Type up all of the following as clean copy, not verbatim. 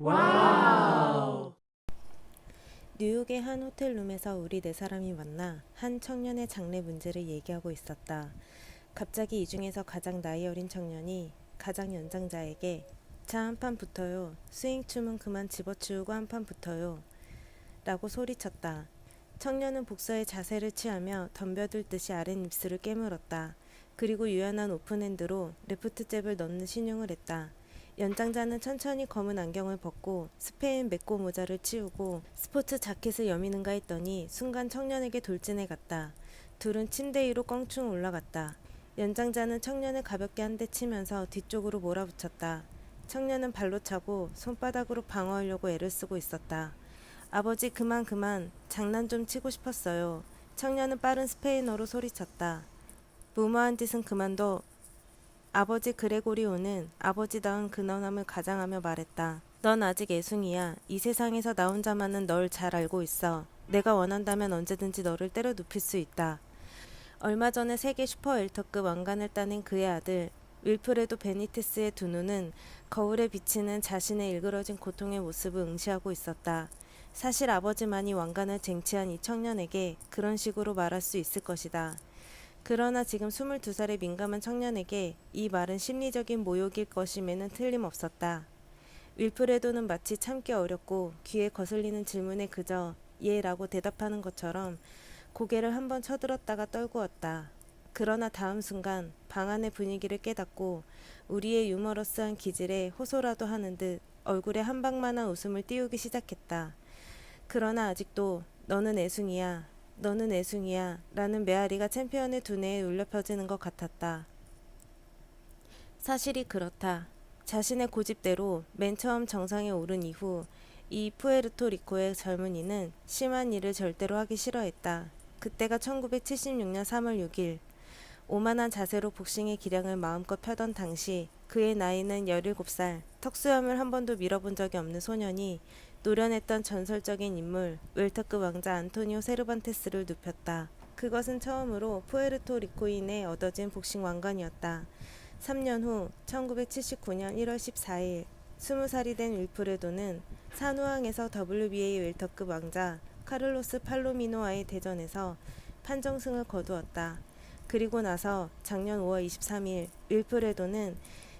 와우! 뉴욕의 한 호텔룸에서 우리 네 사람이 만나 한 청년의 장래 문제를 얘기하고 있었다. 갑자기 이 중에서 가장 나이 어린 청년이 가장 연장자에게 자, 한 판 붙어요. 스윙춤은 그만 집어치우고 한 판 붙어요. 라고 소리쳤다. 청년은 복서의 자세를 취하며 덤벼들 듯이 아랫입술을 깨물었다. 그리고 유연한 오픈핸드로 레프트 잽을 넣는 신용을 했다. 연장자는 천천히 검은 안경을 벗고 스페인 맥고 모자를 치우고 스포츠 자켓을 여미는가 했더니 순간 청년에게 돌진해 갔다. 둘은 침대 위로 껑충 올라갔다. 연장자는 청년을 가볍게 한 대 치면서 뒤쪽으로 몰아붙였다. 청년은 발로 차고 손바닥으로 방어하려고 애를 쓰고 있었다. 아버지 그만 장난 좀 치고 싶었어요. 청년은 빠른 스페인어로 소리쳤다. 무모한 짓은 그만둬. 아버지 그레고리오는 아버지다운 근엄함을 가장하며 말했다. 넌 아직 애송이야. 이 세상에서 나 혼자만은 널 잘 알고 있어. 내가 원한다면 언제든지 너를 때려 눕힐 수 있다. 얼마 전에 세계 슈퍼 웰터급 왕관을 따낸 그의 아들 윌프레도 베니테스의 두 눈은 거울에 비치는 자신의 일그러진 고통의 모습을 응시하고 있었다. 사실 아버지만이 왕관을 쟁취한 이 청년에게 그런 식으로 말할 수 있을 것이다. 그러나 지금 22살의 민감한 청년에게 이 말은 심리적인 모욕일 것임에는 틀림없었다. 윌프레도는 마치 참기 어렵고 귀에 거슬리는 질문에 그저 예 라고 대답하는 것처럼 고개를 한번 쳐들었다가 떨구었다. 그러나 다음 순간 방 안의 분위기를 깨닫고 우리의 유머러스한 기질에 호소라도 하는 듯 얼굴에 한 방만한 웃음을 띄우기 시작했다. 그러나 아직도 너는 애숭이야. 너는 애숭이야 라는 메아리가 챔피언의 두뇌에 울려 퍼지는 것 같았다. 사실이 그렇다. 자신의 고집대로 맨 처음 정상에 오른 이후 이 푸에르토리코의 젊은이는 심한 일을 절대로 하기 싫어했다. 그때가 1976년 3월 6일. 오만한 자세로 복싱의 기량을 마음껏 펴던 당시 그의 나이는 17살, 턱수염을 한 번도 밀어본 적이 없는 소년이 노련했던 전설적인 인물 웰터급 왕자 안토니오 세르반테스를 눕혔다. 그것은 처음으로 푸에르토리코인에 얻어진 복싱 왕관이었다. 3년 후 1979년 1월 14일 20살이 된 윌프레도는 산후항에서 WBA 웰터급 왕자 카를로스 팔로미노와의 대전에서 판정승을 거두었다. 그리고 나서 작년 5월 23일 윌프레도는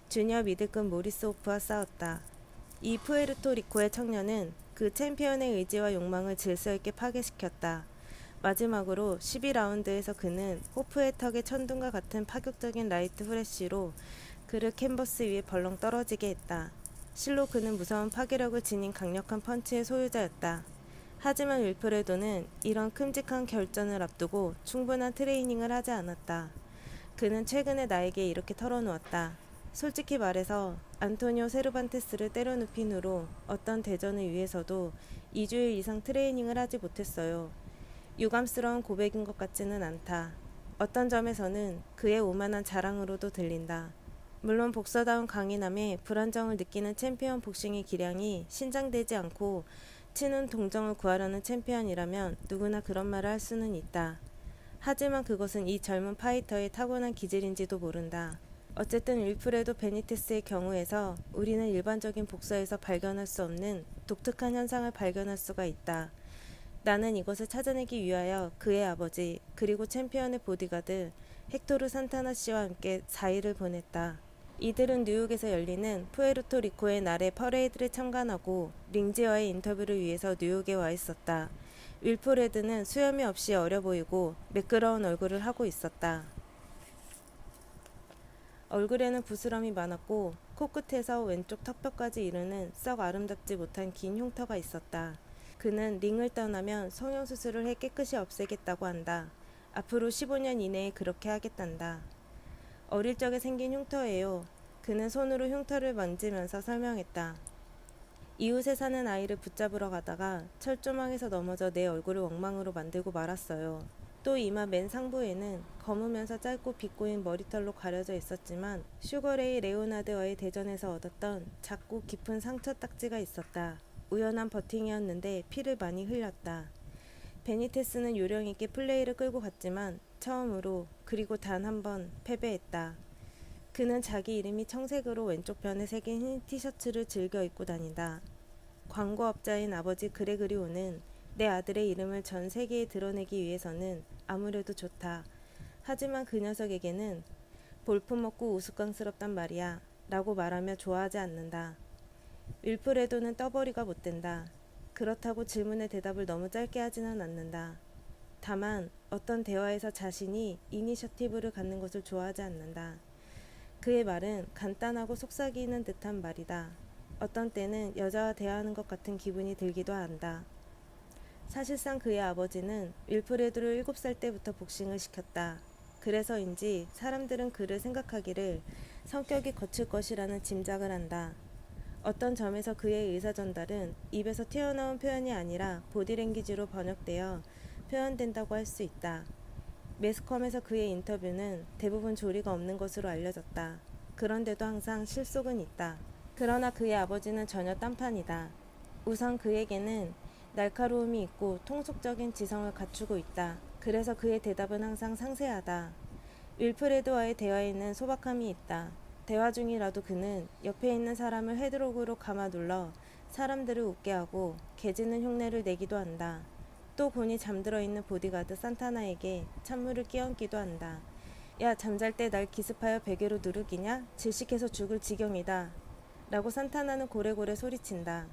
주니어 미들급 모리스 호프와 싸웠다. 이 푸에르토리코의 청년은 그 챔피언의 의지와 욕망을 질서 있게 파괴시켰다. 마지막으로 12라운드에서 그는 호프의 턱에 천둥과 같은 파격적인 라이트 후레쉬로 그를 캔버스 위에 벌렁 떨어지게 했다. 실로 그는 무서운 파괴력을 지닌 강력한 펀치의 소유자였다. 하지만 윌프레도는 이런 큼직한 결전을 앞두고 충분한 트레이닝을 하지 않았다. 그는 최근에 나에게 이렇게 털어놓았다. 솔직히 말해서 안토니오 세르반테스를 때려눕힌 후로 어떤 대전을 위해서도 2주일 이상 트레이닝을 하지 못했어요. 유감스러운 고백인 것 같지는 않다. 어떤 점에서는 그의 오만한 자랑으로도 들린다. 물론 복서다운 강인함에 불안정을 느끼는 챔피언 복싱의 기량이 신장되지 않고 치는 동정을 구하려는 챔피언이라면 누구나 그런 말을 할 수는 있다. 하지만 그것은 이 젊은 파이터의 타고난 기질인지도 모른다. 어쨌든 윌프레도 베니테스의 경우에서 우리는 일반적인 복서에서 발견할 수 없는 독특한 현상을 발견할 수가 있다. 나는 이것을 찾아내기 위하여 그의 아버지 그리고 챔피언의 보디가드 헥토르 산타나 씨와 함께 4일을 보냈다. 이들은 뉴욕에서 열리는 푸에르토리코의 날의 퍼레이드를 참관하고 링지와의 인터뷰를 위해서 뉴욕에 와 있었다. 윌프레드는 수염이 없이 어려 보이고 매끄러운 얼굴을 하고 있었다. 얼굴에는 부스럼이 많았고 코끝에서 왼쪽 턱뼈까지 이르는 썩 아름답지 못한 긴 흉터가 있었다. 그는 링을 떠나면 성형수술을 해 깨끗이 없애겠다고 한다. 앞으로 15년 이내에 그렇게 하겠단다. 어릴 적에 생긴 흉터예요. 그는 손으로 흉터를 만지면서 설명했다. 이웃에 사는 아이를 붙잡으러 가다가 철조망에서 넘어져 내 얼굴을 엉망으로 만들고 말았어요. 또 이마 맨 상부에는 검으면서 짧고 빗고인 머리털로 가려져 있었지만 슈거레이 레오나드와의 대전에서 얻었던 작고 깊은 상처 딱지가 있었다. 우연한 버팅이었는데 피를 많이 흘렸다. 베니테스는 요령 있게 플레이를 끌고 갔지만 처음으로 그리고 단 한 번 패배했다. 그는 자기 이름이 청색으로 왼쪽 편에 새긴 흰 티셔츠를 즐겨 입고 다닌다. 광고업자인 아버지 그레그리오는 내 아들의 이름을 전 세계에 드러내기 위해서는 아무래도 좋다. 하지만 그 녀석에게는 볼품없고 우스꽝스럽단 말이야 라고 말하며 좋아하지 않는다. 윌프레도는 떠벌이가 못된다. 그렇다고 질문의 대답을 너무 짧게 하지는 않는다. 다만 어떤 대화에서 자신이 이니셔티브를 갖는 것을 좋아하지 않는다. 그의 말은 간단하고 속삭이는 듯한 말이다. 어떤 때는 여자와 대화하는 것 같은 기분이 들기도 한다. 사실상 그의 아버지는 윌프레드를 7살 때부터 복싱을 시켰다. 그래서인지 사람들은 그를 생각하기를 성격이 거칠 것이라는 짐작을 한다. 어떤 점에서 그의 의사전달은 입에서 튀어나온 표현이 아니라 보디랭귀지로 번역되어 표현된다고 할 수 있다. 매스컴에서 그의 인터뷰는 대부분 조리가 없는 것으로 알려졌다. 그런데도 항상 실속은 있다. 그러나 그의 아버지는 전혀 딴판이다. 우선 그에게는 날카로움이 있고 통속적인 지성을 갖추고 있다. 그래서 그의 대답은 항상 상세하다. 윌프레드와의 대화에는 소박함이 있다. 대화 중이라도 그는 옆에 있는 사람을 헤드록으로 감아 눌러 사람들을 웃게 하고 개짖는 흉내를 내기도 한다. 또 곤히 잠들어 있는 보디가드 산타나에게 찬물을 끼얹기도 한다. 야, 잠잘 때 날 기습하여 베개로 누르기냐? 질식해서 죽을 지경이다. 라고 산타나는 고래고래 소리친다.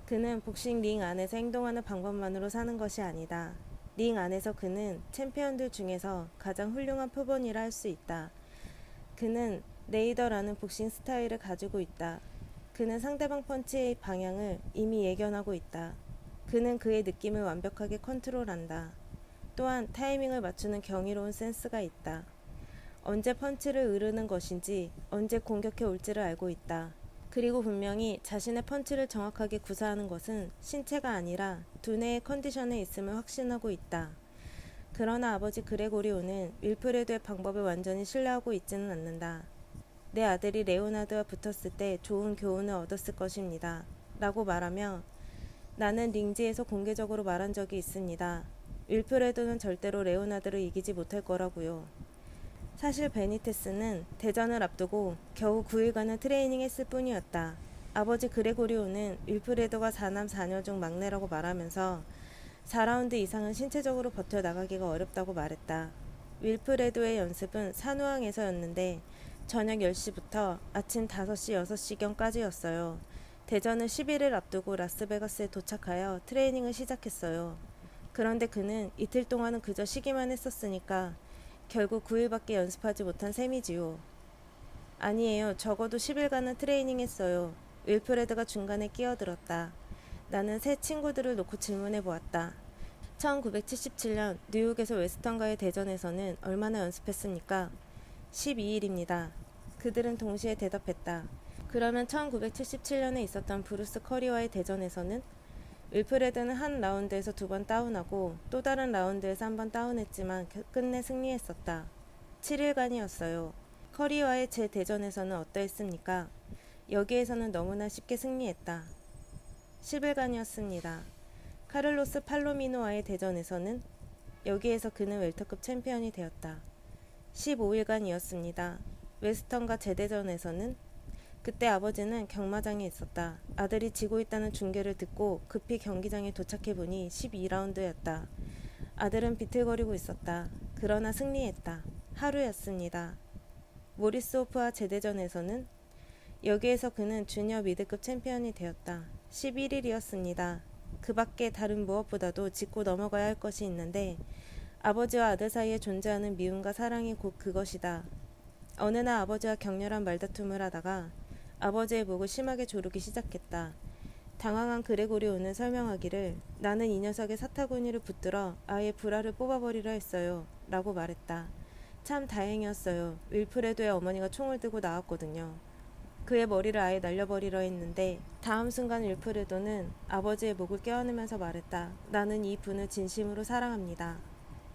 그는 복싱 링 안에서 행동하는 방법만으로 사는 것이 아니다. 링 안에서 그는 챔피언들 중에서 가장 훌륭한 표본이라 할 수 있다. 그는 레이더라는 복싱 스타일을 가지고 있다. 그는 상대방 펀치의 방향을 이미 예견하고 있다. 그는 그의 느낌을 완벽하게 컨트롤한다. 또한 타이밍을 맞추는 경이로운 센스가 있다. 언제 펀치를 으르는 것인지, 언제 공격해 올지를 알고 있다. 그리고 분명히 자신의 펀치를 정확하게 구사하는 것은 신체가 아니라 두뇌의 컨디션에 있음을 확신하고 있다. 그러나 아버지 그레고리오는 윌프레드의 방법을 완전히 신뢰하고 있지는 않는다. 내 아들이 레오나드와 붙었을 때 좋은 교훈을 얻었을 것입니다. 라고 말하며 나는 링지에서 공개적으로 말한 적이 있습니다. 윌프레드는 절대로 레오나드를 이기지 못할 거라고요. 사실 베니테스는 대전을 앞두고 겨우 9일간의 트레이닝했을 뿐이었다. 아버지 그레고리오는 윌프레드가 4남 4녀 중 막내라고 말하면서 4라운드 이상은 신체적으로 버텨나가기가 어렵다고 말했다. 윌프레드의 연습은 산후항에서였는데 저녁 10시부터 아침 5시, 6시경까지였어요. 대전은 11일 앞두고 라스베가스에 도착하여 트레이닝을 시작했어요. 그런데 그는 이틀 동안은 그저 쉬기만 했었으니까 결국 9일밖에 연습하지 못한 셈이지요. 아니에요. 적어도 10일간은 트레이닝했어요. 윌프레드가 중간에 끼어들었다. 나는 새 친구들을 놓고 질문해 보았다. 1977년 뉴욕에서 웨스턴과의 대전에서는 얼마나 연습했습니까? 12일입니다. 그들은 동시에 대답했다. 그러면 1977년에 있었던 브루스 커리와의 대전에서는? 윌프레드는 한 라운드에서 2번 다운하고 또 다른 라운드에서 1번 다운했지만 끝내 승리했었다. 7일간이었어요. 커리와의 제 대전에서는 어떠했습니까? 여기에서는 너무나 쉽게 승리했다. 10일간이었습니다. 카를로스 팔로미노와의 대전에서는? 여기에서 그는 웰터급 챔피언이 되었다. 15일간이었습니다. 웨스턴과 제 대전에서는? 그때 아버지는 경마장에 있었다. 아들이 지고 있다는 중계를 듣고 급히 경기장에 도착해보니 12라운드였다. 아들은 비틀거리고 있었다. 그러나 승리했다. 하루였습니다. 모리스 호프와 제대전에서는? 여기에서 그는 주니어 미드급 챔피언이 되었다. 11일이었습니다. 그 밖에 다른 무엇보다도 짚고 넘어가야 할 것이 있는데 아버지와 아들 사이에 존재하는 미움과 사랑이 곧 그것이다. 어느 날 아버지와 격렬한 말다툼을 하다가 아버지의 목을 심하게 조르기 시작했다. 당황한 그레고리오는 설명하기를 나는 이 녀석의 사타구니를 붙들어 아예 불알을 뽑아버리려 했어요. 라고 말했다. 참 다행이었어요. 윌프레도의 어머니가 총을 들고 나왔거든요. 그의 머리를 아예 날려버리려 했는데 다음 순간 윌프레도는 아버지의 목을 껴안으면서 말했다. 나는 이 분을 진심으로 사랑합니다.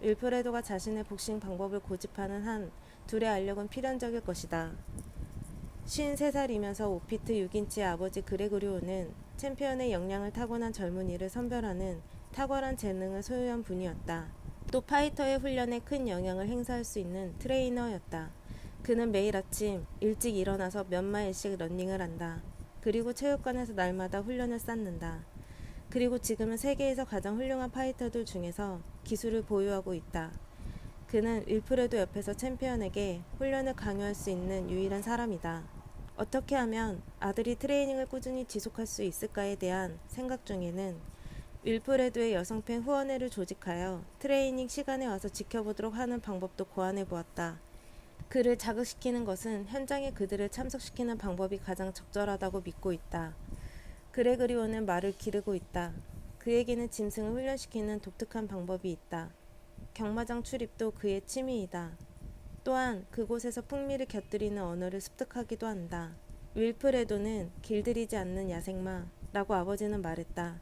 윌프레도가 자신의 복싱 방법을 고집하는 한 둘의 알력은 필연적일 것이다. 53살이면서 5피트 6인치의 아버지 그레고리오는 챔피언의 역량을 타고난 젊은이를 선별하는 탁월한 재능을 소유한 분이었다. 또 파이터의 훈련에 큰 영향을 행사할 수 있는 트레이너였다. 그는 매일 아침 일찍 일어나서 몇 마일씩 러닝을 한다. 그리고 체육관에서 날마다 훈련을 쌓는다. 그리고 지금은 세계에서 가장 훌륭한 파이터들 중에서 기술을 보유하고 있다. 그는 윌프레도 옆에서 챔피언에게 훈련을 강요할 수 있는 유일한 사람이다. 어떻게 하면 아들이 트레이닝을 꾸준히 지속할 수 있을까에 대한 생각 중에는 윌프레도의 여성팬 후원회를 조직하여 트레이닝 시간에 와서 지켜보도록 하는 방법도 고안해 보았다. 그를 자극시키는 것은 현장에 그들을 참석시키는 방법이 가장 적절하다고 믿고 있다. 그레고리오는 말을 기르고 있다. 그에게는 짐승을 훈련시키는 독특한 방법이 있다. 경마장 출입도 그의 취미이다. 또한 그곳에서 풍미를 곁들이는 언어를 습득하기도 한다. 윌프레도는 길들이지 않는 야생마라고 아버지는 말했다.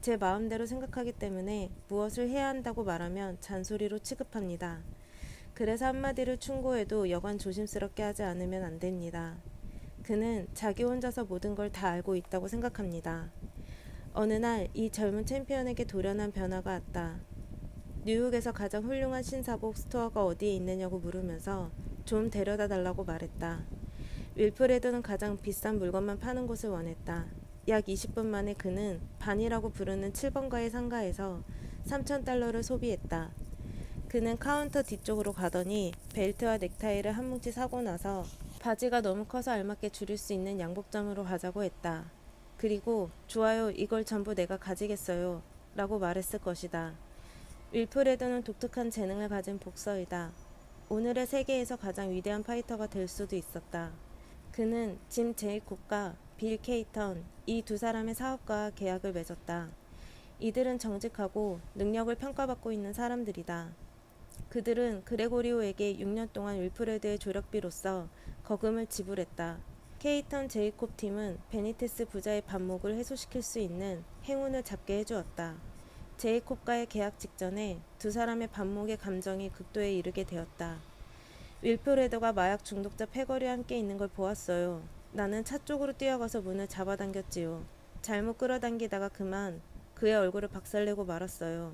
제 마음대로 생각하기 때문에 무엇을 해야 한다고 말하면 잔소리로 취급합니다. 그래서 한마디를 충고해도 여간 조심스럽게 하지 않으면 안 됩니다. 그는 자기 혼자서 모든 걸 다 알고 있다고 생각합니다. 어느 날 이 젊은 챔피언에게 돌연한 변화가 왔다. 뉴욕에서 가장 훌륭한 신사복 스토어가 어디에 있느냐고 물으면서 좀 데려다 달라고 말했다. 윌프레드는 가장 비싼 물건만 파는 곳을 원했다. 약 20분 만에 그는 반이라고 부르는 7번가의 상가에서 3,000달러를 소비했다. 그는 카운터 뒤쪽으로 가더니 벨트와 넥타이를 한 뭉치 사고 나서 바지가 너무 커서 알맞게 줄일 수 있는 양복점으로 가자고 했다. 그리고 좋아요, 이걸 전부 내가 가지겠어요 라고 말했을 것이다. 윌프레드는 독특한 재능을 가진 복서이다. 오늘의 세계에서 가장 위대한 파이터가 될 수도 있었다. 그는 짐 제이콥과 빌 케이턴, 이 두 사람의 사업가와 계약을 맺었다. 이들은 정직하고 능력을 평가받고 있는 사람들이다. 그들은 그레고리오에게 6년 동안 윌프레드의 조력비로서 거금을 지불했다. 케이턴 제이콥 팀은 베니테스 부자의 반목을 해소시킬 수 있는 행운을 잡게 해주었다. 제이콥과의 계약 직전에 두 사람의 반목의 감정이 극도에 이르게 되었다. 윌프레드가 마약 중독자 패거리와 함께 있는 걸 보았어요. 나는 차 쪽으로 뛰어가서 문을 잡아당겼지요. 잘못 끌어당기다가 그만 그의 얼굴을 박살내고 말았어요.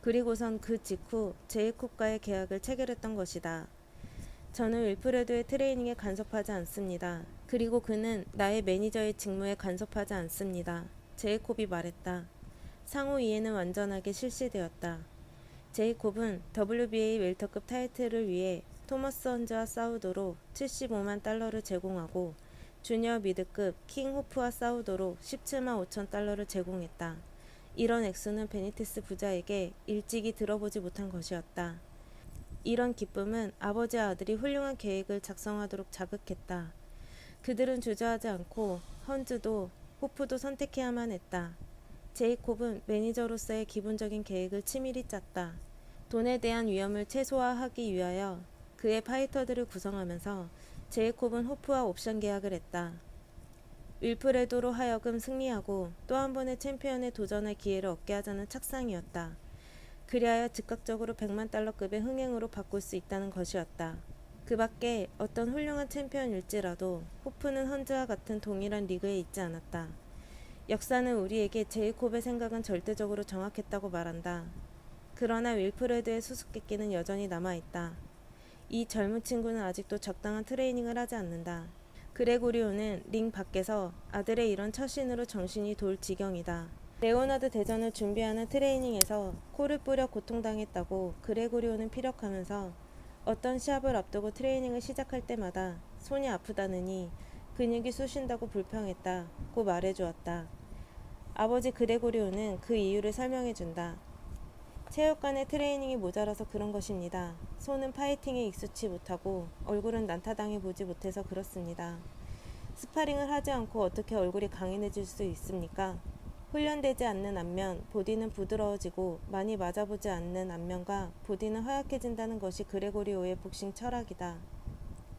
그리고선 그 직후 제이콥과의 계약을 체결했던 것이다. 저는 윌프레드의 트레이닝에 간섭하지 않습니다. 그리고 그는 나의 매니저의 직무에 간섭하지 않습니다. 제이콥이 말했다. 상호 이해는 완전하게 실시되었다. 제이콥은 WBA 웰터급 타이틀을 위해 토머스 헌즈와 싸우도록 75만 달러를 제공하고 주니어 미드급 킹 호프와 싸우도록 17만 5천 달러를 제공했다. 이런 액수는 베니테스 부자에게 일찍이 들어보지 못한 것이었다. 이런 기쁨은 아버지와 아들이 훌륭한 계획을 작성하도록 자극했다. 그들은 주저하지 않고 헌즈도 호프도 선택해야만 했다. 제이콥은 매니저로서의 기본적인 계획을 치밀히 짰다. 돈에 대한 위험을 최소화하기 위하여 그의 파이터들을 구성하면서 제이콥은 호프와 옵션 계약을 했다. 윌프레도로 하여금 승리하고 또 한 번의 챔피언에 도전할 기회를 얻게 하자는 착상이었다. 그리하여 즉각적으로 100만 달러급의 흥행으로 바꿀 수 있다는 것이었다. 그 밖에 어떤 훌륭한 챔피언일지라도 호프는 헌즈와 같은 동일한 리그에 있지 않았다. 역사는 우리에게 제이콥의 생각은 절대적으로 정확했다고 말한다. 그러나 윌프레드의 수수께끼는 여전히 남아있다. 이 젊은 친구는 아직도 적당한 트레이닝을 하지 않는다. 그레고리오는 링 밖에서 아들의 이런 처신으로 정신이 돌 지경이다. 레오나드 대전을 준비하는 트레이닝에서 코를 뿌려 고통당했다고 그레고리오는 피력하면서 어떤 시합을 앞두고 트레이닝을 시작할 때마다 손이 아프다느니 근육이 쑤신다고 불평했다고 말해주었다. 아버지 그레고리오는 그 이유를 설명해준다. 체육관의 트레이닝이 모자라서 그런 것입니다. 손은 파이팅에 익숙치 못하고 얼굴은 난타당해 보지 못해서 그렇습니다. 스파링을 하지 않고 어떻게 얼굴이 강인해질 수 있습니까? 훈련되지 않는 안면, 보디는 부드러워지고 많이 맞아보지 않는 안면과 보디는 허약해진다는 것이 그레고리오의 복싱 철학이다.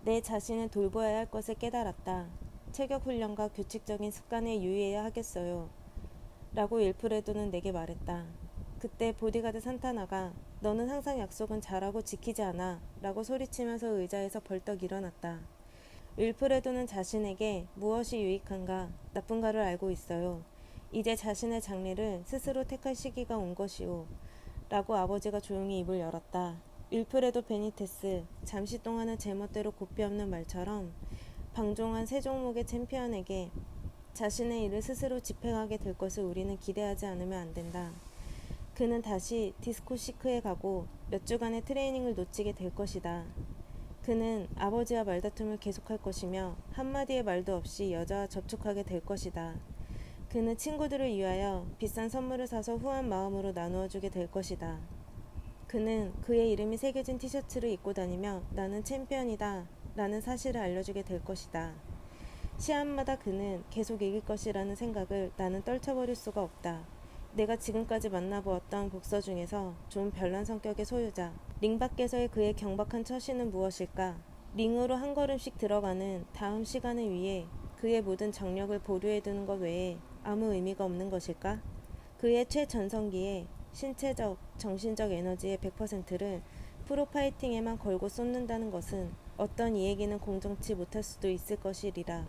내 자신을 돌보아야 할 것을 깨달았다. 체격 훈련과 규칙적인 습관에 유의해야 하겠어요. 라고 윌프레도는 내게 말했다. 그때 보디가드 산타나가 너는 항상 약속은 잘하고 지키지 않아 라고 소리치면서 의자에서 벌떡 일어났다. 윌프레도는 자신에게 무엇이 유익한가 나쁜가를 알고 있어요. 이제 자신의 장래를 스스로 택할 시기가 온 것이오. 라고 아버지가 조용히 입을 열었다. 윌프레도 베니테스, 잠시 동안은 제멋대로 곱비 없는 말처럼 방종한 세 종목의 챔피언에게 자신의 일을 스스로 집행하게 될 것을 우리는 기대하지 않으면 안 된다. 그는 다시 디스코 시크에 가고 몇 주간의 트레이닝을 놓치게 될 것이다. 그는 아버지와 말다툼을 계속할 것이며 한마디의 말도 없이 여자와 접촉하게 될 것이다. 그는 친구들을 위하여 비싼 선물을 사서 후한 마음으로 나누어 주게 될 것이다. 그는 그의 이름이 새겨진 티셔츠를 입고 다니며 나는 챔피언이다 라는 사실을 알려주게 될 것이다. 시합마다 그는 계속 이길 것이라는 생각을 나는 떨쳐버릴 수가 없다. 내가 지금까지 만나보았던 복서 중에서 좀 별난 성격의 소유자. 링 밖에서의 그의 경박한 처신은 무엇일까? 링으로 한 걸음씩 들어가는 다음 시간을 위해 그의 모든 정력을 보류해두는 것 외에 아무 의미가 없는 것일까? 그의 최전성기에 신체적, 정신적 에너지의 100%를 프로파이팅에만 걸고 쏟는다는 것은 어떤 이에게는 공정치 못할 수도 있을 것이리라.